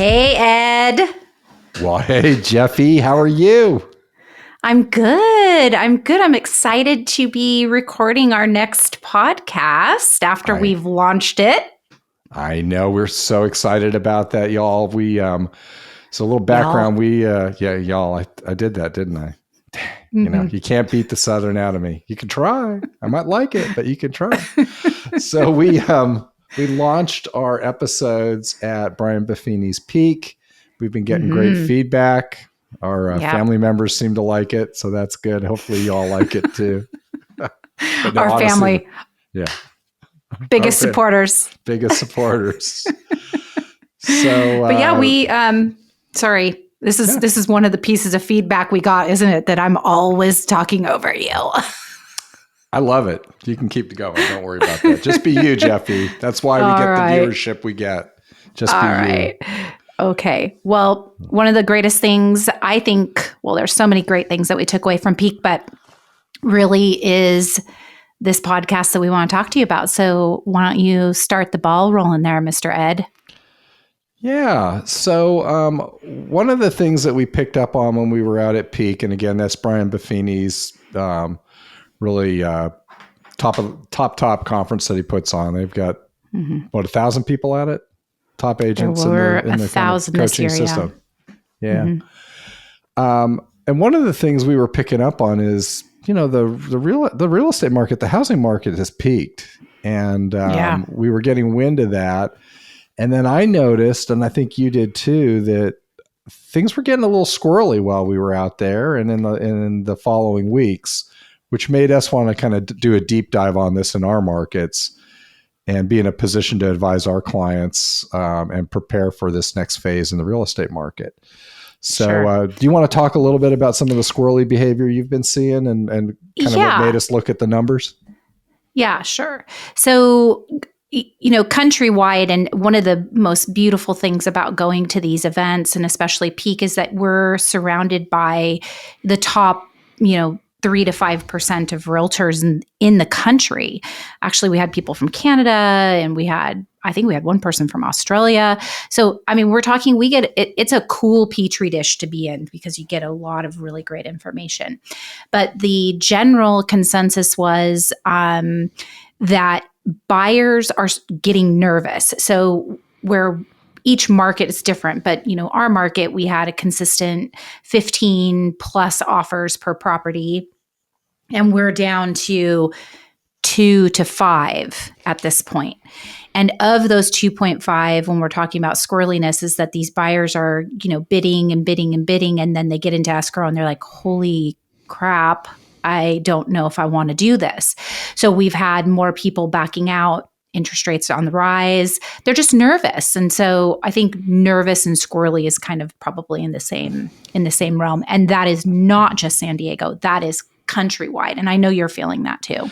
Hey, Ed. Well, hey, Jefi, how are you? I'm good. I'm excited to be recording our next podcast after we've launched it. I know we're so excited about that, y'all. So a little background. Y'all. I did that, didn't I? You know, you can't beat the Southern out of me. You can try. I might like it, but you can try. So we launched our episodes at Brian Buffini's Peak. We've been getting great feedback. Our family members seem to like it, so that's good. Hopefully, y'all like it too. But no, our family, yeah, biggest supporters. So, but yeah, we. Sorry. This is one of the pieces of feedback we got, isn't it? That I'm always talking over you. I love it. You can keep going. Don't worry about that. Just be you, Jefi. That's why we get the viewership we get. Just be you. Okay. Well, one of the greatest things I think, there's so many great things that we took away from Peak, but really is this podcast that we want to talk to you about. So why don't you start the ball rolling there, Mr. Ed? Yeah. So one of the things that we picked up on when we were out at Peak, and again, that's Brian Buffini's really top conference that he puts on. They've got 1,000 people at it, top agents in the kind of coaching system. Yeah. And one of the things we were picking up on is, you know, the real estate market, the housing market has peaked, and we were getting wind of that. And then I noticed, and I think you did too, that things were getting a little squirrely while we were out there and in the following weeks, which made us want to kind of do a deep dive on this in our markets and be in a position to advise our clients and prepare for this next phase in the real estate market. So do you want to talk a little bit about some of the squirrely behavior you've been seeing and kind of what made us look at the numbers? Yeah, sure. So, you know, countrywide, and one of the most beautiful things about going to these events, and especially Peak, is that we're surrounded by the top, 3 to 5% of realtors in the country. Actually, we had people from Canada, and I think we had one person from Australia. So, I mean, we're talking, it's a cool petri dish to be in because you get a lot of really great information. But the general consensus was that buyers are getting nervous. So where each market is different, but our market, we had a consistent 15 plus offers per property, and we're down to 2 to 5 at this point. And of those 2.5, when we're talking about squirreliness, is that these buyers are, bidding and bidding and bidding, and then they get into escrow and they're like, holy crap, I don't know if I want to do this. So we've had more people backing out, interest rates on the rise. They're just nervous. And so I think nervous and squirrely is kind of probably in the same realm. And that is not just San Diego. That is countrywide. And I know you're feeling that too.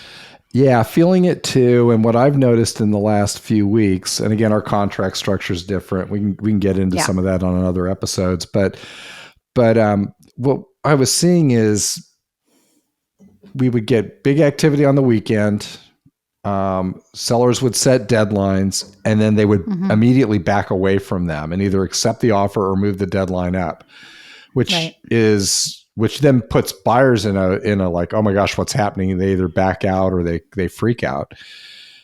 Yeah, feeling it too. And what I've noticed in the last few weeks, and again, our contract structure is different. We can get into some of that on other episodes. But what I was seeing is we would get big activity on the weekend. Sellers would set deadlines, and then they would immediately back away from them and either accept the offer or move the deadline up, which then puts buyers in a like, oh my gosh, what's happening? They either back out or they freak out.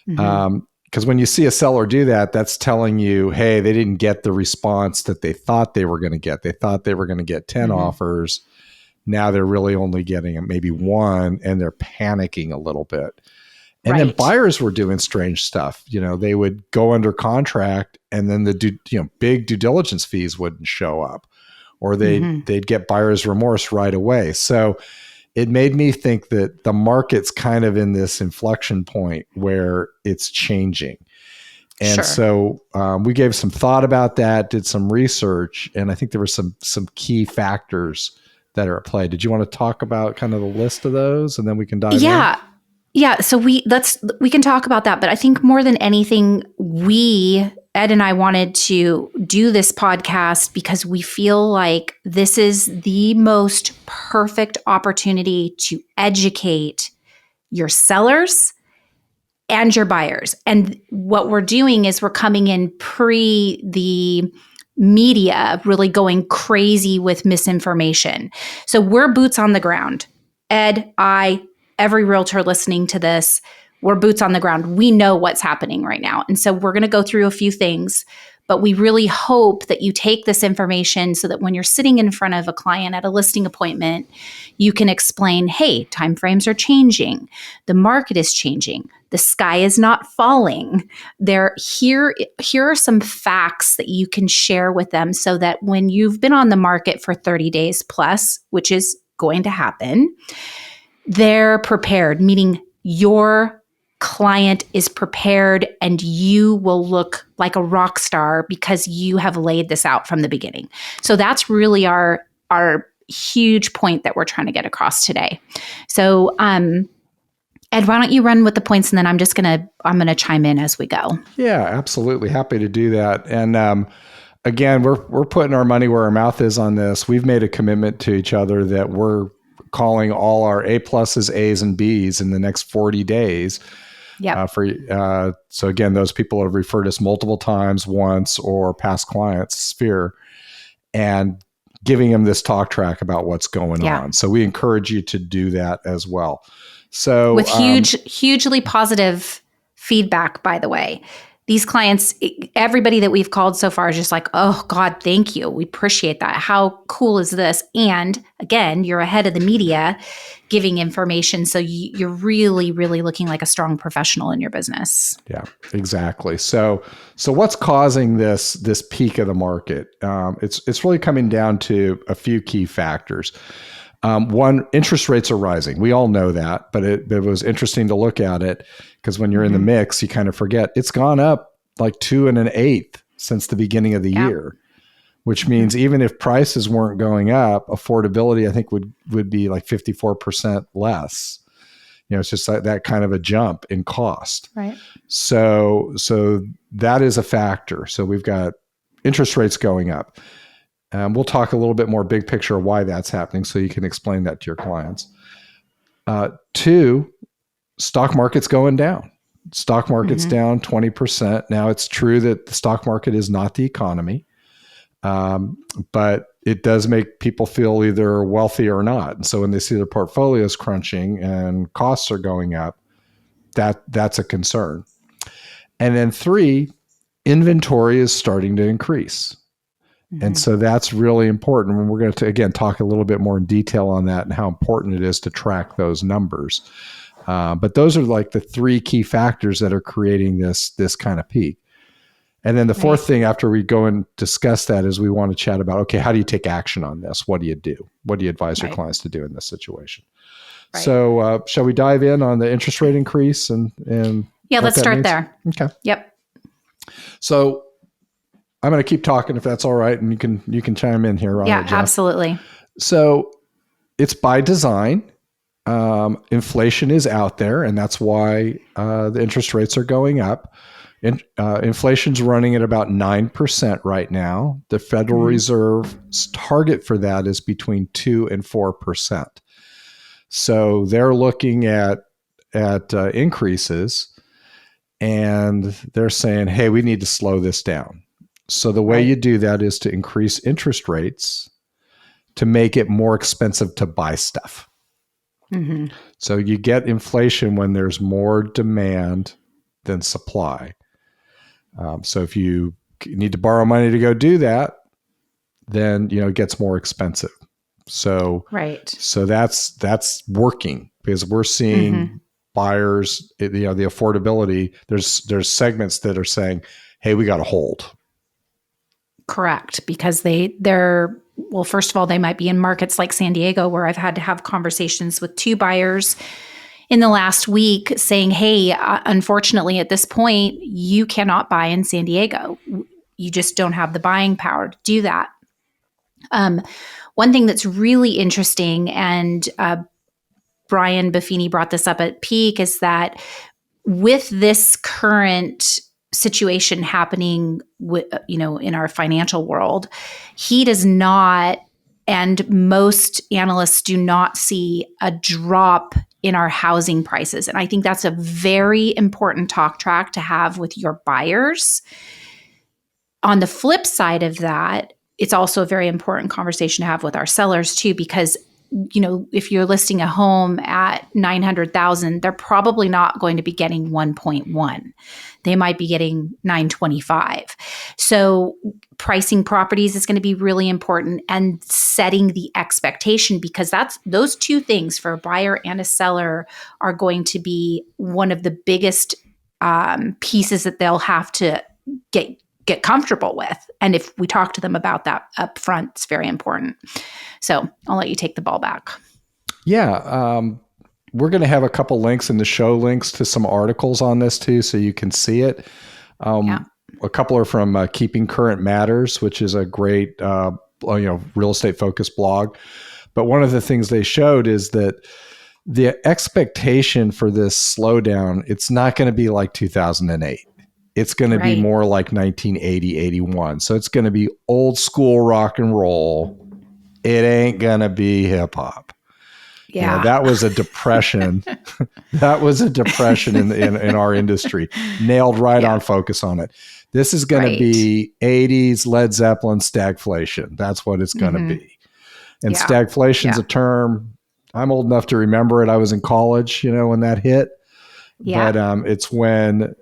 Because when you see a seller do that, that's telling you, hey, they didn't get the response that they thought they were going to get. They thought they were going to get 10 offers. Now they're really only getting maybe 1, and they're panicking a little bit. And then buyers were doing strange stuff. They would go under contract, and then the big due diligence fees wouldn't show up, or they'd get buyer's remorse right away. So it made me think that the market's kind of in this inflection point where it's changing. And so we gave some thought about that, did some research, and I think there were some key factors that are at play. Did you want to talk about kind of the list of those, and then we can dive in? Yeah. So we can talk about that. But I think more than anything, Ed and I wanted to do this podcast because we feel like this is the most perfect opportunity to educate your sellers and your buyers. And what we're doing is we're coming in pre the media really going crazy with misinformation. So we're boots on the ground. Ed, every realtor listening to this, we're boots on the ground. We know what's happening right now. And so we're going to go through a few things, but we really hope that you take this information so that when you're sitting in front of a client at a listing appointment, you can explain, hey, timeframes are changing. The market is changing. The sky is not falling. Here are some facts that you can share with them so that when you've been on the market for 30 days plus, which is going to happen, they're prepared, meaning your client is prepared and you will look like a rock star because you have laid this out from the beginning. So that's really our huge point that we're trying to get across today. So, Ed, why don't you run with the points, and then I'm gonna chime in as we go. Yeah, absolutely. Happy to do that. And again, we're putting our money where our mouth is on this. We've made a commitment to each other that we're calling all our A pluses, A's, and B's in the next 40 days. Yeah. So again, those people have referred us multiple times, once, or past clients, Sphere, and giving them this talk track about what's going on. So we encourage you to do that as well. So with hugely positive feedback, by the way. These clients, everybody that we've called so far is just like, oh God, thank you. We appreciate that. How cool is this? And again, you're ahead of the media giving information. So you're really, really looking like a strong professional in your business. Yeah, exactly. So what's causing this peak of the market? It's really coming down to a few key factors. One, interest rates are rising. We all know that, but it was interesting to look at it because when you're in the mix, you kind of forget it's gone up like 2 1/8 since the beginning of the year, which means even if prices weren't going up, affordability, I think would be like 54% less. It's just like that kind of a jump in cost. Right. So that is a factor. So we've got interest rates going up. We'll talk a little bit more big picture of why that's happening so you can explain that to your clients. 2, stock market's going down. Stock market's down 20%. Now, it's true that the stock market is not the economy, but it does make people feel either wealthy or not. And so when they see their portfolios crunching and costs are going up, that's a concern. And then 3, inventory is starting to increase. And so that's really important. And we're going to, again, talk a little bit more in detail on that and how important it is to track those numbers. But those are like the 3 key factors that are creating this kind of peak. And then the fourth thing after we go and discuss that is we want to chat about, okay, how do you take action on this? What do you do? What do you advise your clients to do in this situation? Right. So shall we dive in on the interest rate increase and yeah, let's start there. Okay. Yep. So I'm going to keep talking if that's all right, and you can chime in here. Yeah, absolutely. So it's by design. Inflation is out there, and that's why the interest rates are going up. Inflation's running at about 9% right now. The Federal Reserve's target for that is between 2 and 4%. So they're looking at increases, and they're saying, hey, we need to slow this down. So the way you do that is to increase interest rates to make it more expensive to buy stuff. So you get inflation when there's more demand than supply. So if you need to borrow money to go do that, then it gets more expensive. So so that's working because we're seeing buyers, the affordability. There's segments that are saying, hey, we got to hold. Correct, because they're well, first of all, they might be in markets like San Diego, where I've had to have conversations with 2 buyers in the last week saying, hey, unfortunately, at this point, you cannot buy in San Diego. You just don't have the buying power to do that. One thing that's really interesting, and Brian Buffini brought this up at Peak, is that with this current situation happening in our financial world, he does not, and most analysts do not see a drop in our housing prices. And I think that's a very important talk track to have with your buyers. On the flip side of that, it's also a very important conversation to have with our sellers too, because if you're listing a home at 900,000, they're probably not going to be getting 1.1. They might be getting 925. So pricing properties is going to be really important, and setting the expectation, because those two things for a buyer and a seller are going to be one of the biggest pieces that they'll have to get comfortable with. And if we talk to them about that up front, it's very important. So I'll let you take the ball back. Yeah. We're going to have a couple links in the show, links to some articles on this too, so you can see it. A couple are from Keeping Current Matters, which is a great, real estate focused blog. But one of the things they showed is that the expectation for this slowdown, it's not going to be like 2008. It's going to be more like 1980, 81. So it's going to be old school rock and roll. It ain't going to be hip hop. Yeah. That was a depression. That was a depression in our industry. Nailed right on focus on it. This is going to be 80s Led Zeppelin stagflation. That's what it's going to be. And stagflation's a term. I'm old enough to remember it. I was in college, when that hit. Yeah. But it's when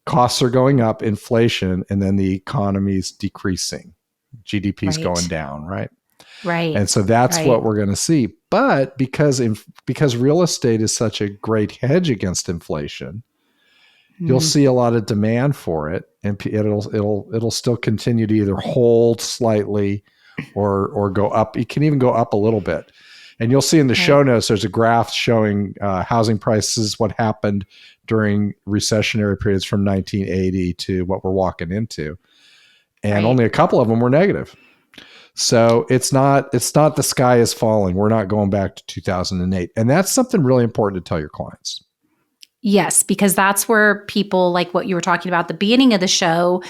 costs are going up, inflation, and then the economy's decreasing. GDP's going down, right? Right. And so that's what we're going to see. But because real estate is such a great hedge against inflation, you'll see a lot of demand for it, and it'll still continue to either hold slightly or go up. It can even go up a little bit. And you'll see in the show notes, there's a graph showing housing prices, what happened during recessionary periods from 1980 to what we're walking into. And only a couple of them were negative. So it's not the sky is falling. We're not going back to 2008. And that's something really important to tell your clients. Yes, because that's where people, like what you were talking about at the beginning of the show,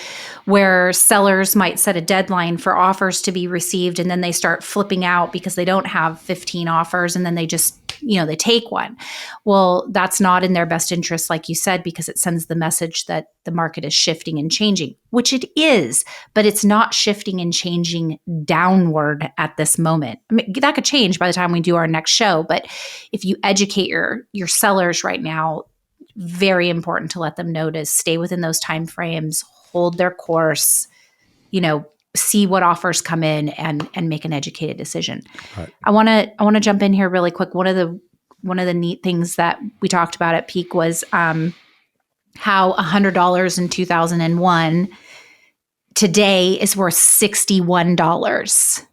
where sellers might set a deadline for offers to be received, and then they start flipping out because they don't have 15 offers, and then they just, they take one. Well, that's not in their best interest, like you said, because it sends the message that the market is shifting and changing, which it is, but it's not shifting and changing downward at this moment. I mean, that could change by the time we do our next show, but if you educate your sellers right now, very important to let them know to stay within those time frames, hold their course, see what offers come in and make an educated decision. Right. I want to jump in here really quick. One of the neat things that we talked about at Peak was how $100 in 2001 today is worth $61.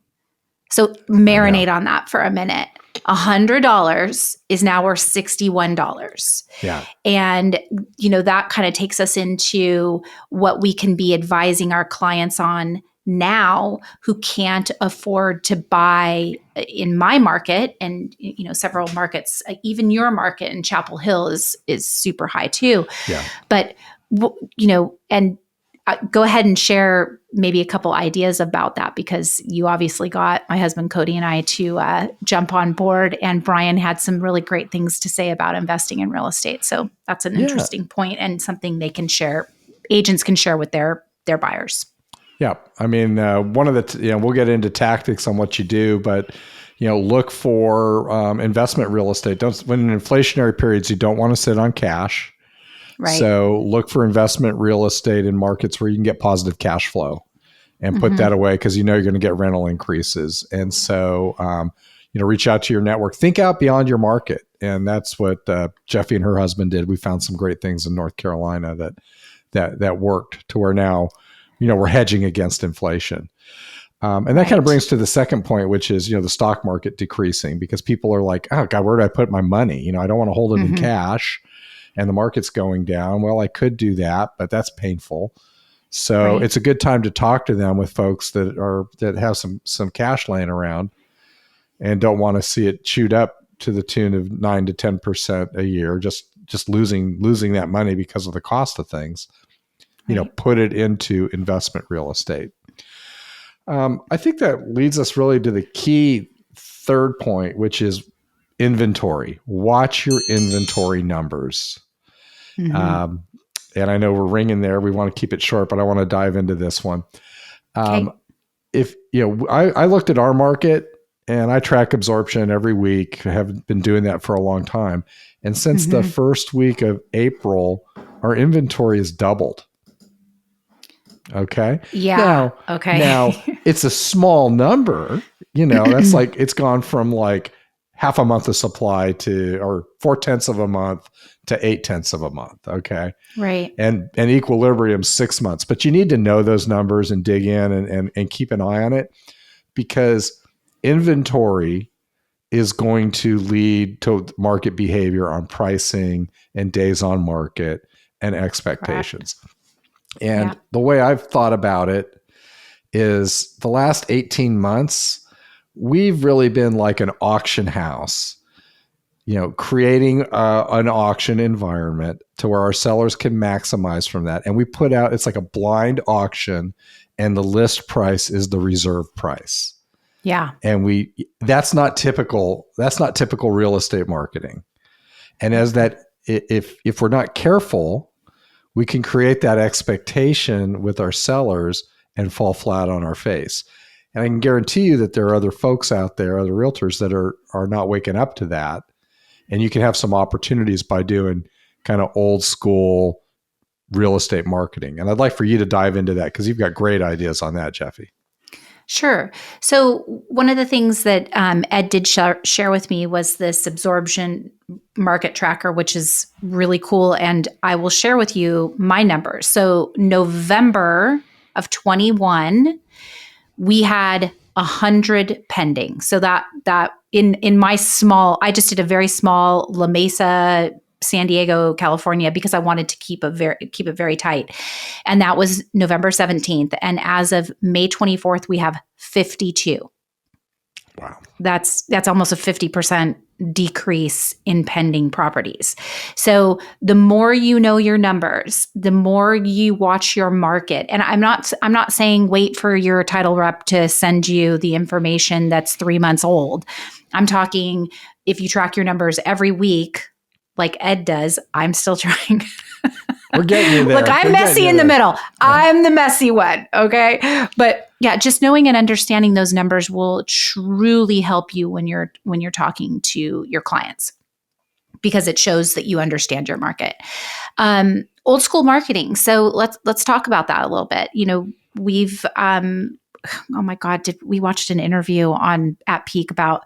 So marinate on that for a minute. $100 is now worth $61. Yeah. And, that kind of takes us into what we can be advising our clients on now who can't afford to buy in my market, and, several markets, even your market in Chapel Hill is super high too. Yeah. But, and go ahead and share maybe a couple ideas about that, because you obviously got my husband Cody and I to jump on board, and Brian had some really great things to say about investing in real estate. So that's an interesting point and something they can share. Agents can share with their buyers. Yeah. I mean, one of the, we'll get into tactics on what you do, but, look for investment real estate. When in inflationary periods, you don't want to sit on cash. Right. So look for investment real estate in markets where you can get positive cash flow and put that away, because you're going to get rental increases. And so, reach out to your network. Think out beyond your market. And that's what Jefi and her husband did. We found some great things in North Carolina that worked to where now, we're hedging against inflation. And that kind of brings to the second point, which is, the stock market decreasing, because people are like, oh God, where do I put my money? I don't want to hold it in cash. And the market's going down. Well, I could do that, but that's painful. So it's a good time to talk to them with folks that have some cash laying around and don't want to see it chewed up to the tune of 9 to 10% a year, just losing that money because of the cost of things. Put it into investment real estate. I think that leads us really to the key third point, which is inventory. Watch your inventory numbers. and I know we're ringing there. We want to keep it short, but I want to dive into this one. Okay. If I looked at our market and I track absorption every week. I have been doing that for a long time. And since the first week of April, our inventory has doubled. Okay. Yeah. Now it's a small number, that's like, it's gone from like half a month of supply or 4/10 of a month to 8/10 of a month. Okay. Right. And equilibrium 6 months, but you need to know those numbers and dig in and keep an eye on it, because inventory is going to lead to market behavior on pricing and days on market and expectations. Correct. And the way I've thought about it is the last 18 months, we've really been like an auction house, creating an auction environment to where our sellers can maximize from that. And we put out, it's like a blind auction, and the list price is the reserve price. Yeah. And that's not typical real estate marketing. And as that, if we're not careful, we can create that expectation with our sellers and fall flat on our face. And I can guarantee you that there are other folks out there, other realtors that are not waking up to that. And you can have some opportunities by doing kind of old school real estate marketing. And I'd like for you to dive into that, because you've got great ideas on that, Jefi. Sure. So one of the things that Ed did share with me was this absorption market tracker, which is really cool. And I will share with you my numbers. So November of 21, we had 100 pending. So that in my small, I just did a very small La Mesa, San Diego, California, because I wanted to keep it very tight. And that was November 17th. And as of May 24th, we have 52. Wow. That's almost a 50% decrease in pending properties. So the more you know your numbers, the more you watch your market. And I'm not saying wait for your title rep to send you the information that's 3 months old. I'm talking, if you track your numbers every week, like Ed does, I'm still trying. We're getting you there. Look, I'm messy in the middle. Yeah. I'm the messy one. Okay. But yeah, just knowing and understanding those numbers will truly help you when you're talking to your clients, because it shows that you understand your market. Old school marketing. So let's talk about that a little bit. We've oh my God, we watched an interview at Peak about,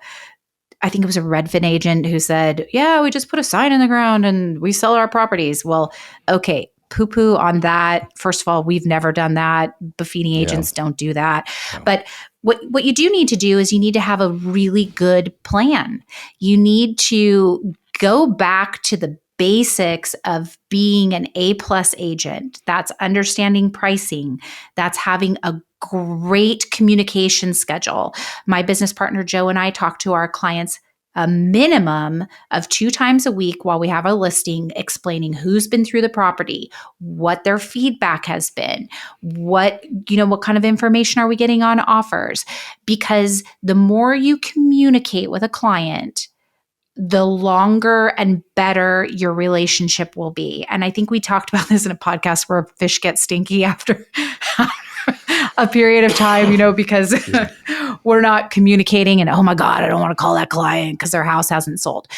I think it was a Redfin agent who said, yeah, we just put a sign in the ground and we sell our properties. Well, okay, poo-poo on that. First of all, we've never done that. Buffini agents don't do that. No. But what you do need to do is you need to have a really good plan. You need to go back to the basics of being an A+ agent. That's understanding pricing. That's having a great communication schedule. My business partner, Joe, and I talk to our clients a minimum of 2 times a week while we have a listing, explaining who's been through the property, what their feedback has been, what kind of information are we getting on offers? Because the more you communicate with a client, the longer and better your relationship will be. And I think we talked about this in a podcast where fish get stinky after a period of time, because we're not communicating, and oh my God, I don't want to call that client because their house hasn't sold.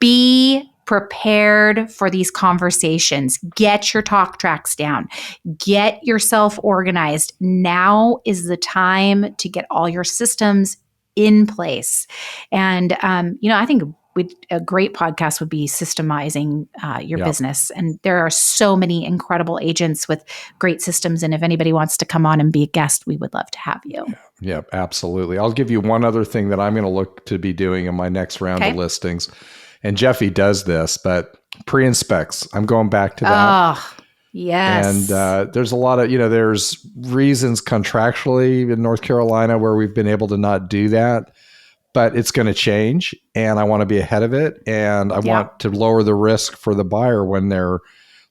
Be prepared for these conversations. Get your talk tracks down. Get yourself organized. Now is the time to get all your systems in place. And, I think a great podcast would be systemizing your business. And there are so many incredible agents with great systems. And if anybody wants to come on and be a guest, we would love to have you. Yeah, absolutely. I'll give you one other thing that I'm going to look to be doing in my next round of listings. And Jefi does this, but pre-inspects. I'm going back to that. Oh, yes. And there's a lot of, there's reasons contractually in North Carolina where we've been able to not do that. But it's going to change, and I want to be ahead of it. And I want to lower the risk for the buyer when they're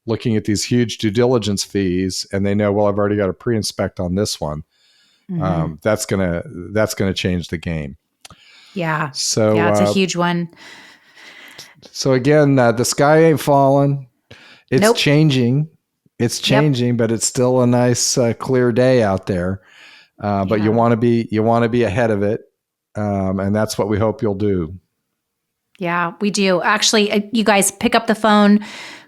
looking at these huge due diligence fees, and they know, well, I've already got a pre-inspect on this one. Mm-hmm. That's gonna change the game. Yeah. So it's a huge one. So again, the sky ain't falling. It's Nope. changing. It's changing, but it's still a nice, clear day out there. But you want to be ahead of it, and that's what we hope you'll do. Yeah, we do. Actually, you guys pick up the phone,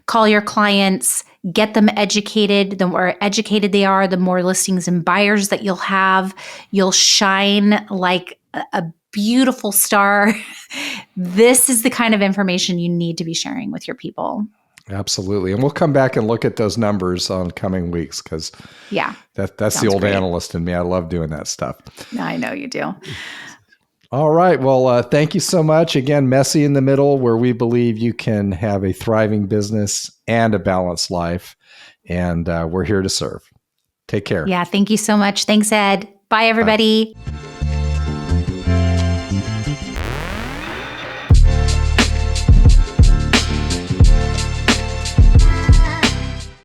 call your clients, get them educated. The more educated they are, the more listings and buyers that you'll have. You'll shine like a beautiful star. This is the kind of information you need to be sharing with your people. Absolutely. And we'll come back and look at those numbers on coming weeks because that's the old great. analyst in me. I love doing that stuff. I know you do. All right. Well, thank you so much. Again, Messy in the Middle, where we believe you can have a thriving business and a balanced life. And we're here to serve. Take care. Yeah, thank you so much. Thanks, Ed. Bye, everybody. Bye.